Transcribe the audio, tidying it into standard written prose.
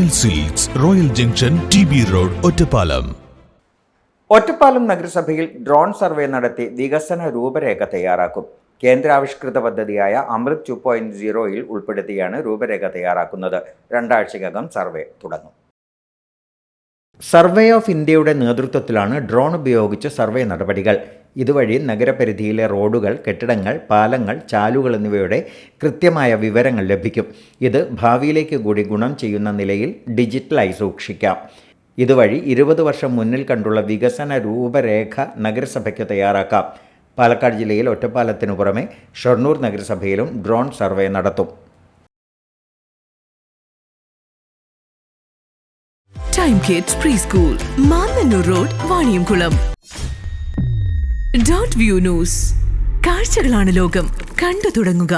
Royal silks, royal junction, TB road, Ottapalam. Ottapalam നഗരസഭയിൽ drone survey നടത്തി വികസന രൂപരേഖ തയ്യാറാക്കും. കേന്ദ്രാവിഷ്കൃത പദ്ധതിയായ അമൃത് 2.0 ഉൾപ്പെടുത്തിയാണ് രൂപരേഖ തയ്യാറാക്കുന്നത്. 2 ആഴ്ചയ്ക്കകം സർവേ തുടങ്ങും. സർവേ ഓഫ് ഇന്ത്യയുടെ നേതൃത്വത്തിലാണ് ഡ്രോൺ ഉപയോഗിച്ച് സർവേ നടപടികൾ. ഇതുവഴി നഗരപരിധിയിലെ റോഡുകൾ, കെട്ടിടങ്ങൾ, പാലങ്ങൾ, ചാലുകൾ എന്നിവയുടെ കൃത്യമായ വിവരങ്ങൾ ലഭിക്കും. ഇത് ഭാവിയിലേക്ക് കൂടി ഗുണം ചെയ്യുന്ന നിലയിൽ ഡിജിറ്റലായി സൂക്ഷിക്കാം. ഇതുവഴി 20 വർഷം മുന്നിൽ കണ്ടുള്ള വികസന രൂപരേഖ നഗരസഭയ്ക്ക് തയ്യാറാക്കാം. പാലക്കാട് ജില്ലയിൽ ഒറ്റപ്പാലത്തിനു പുറമെ ഷൊർണൂർ നഗരസഭയിലും ഡ്രോൺ സർവേ നടത്തും. Time kids pre school, Mannannur road, Vaniyamkulam. Dot view news. കാഴ്ചകളാണ് ലോകം, കണ്ടു തുടങ്ങുക.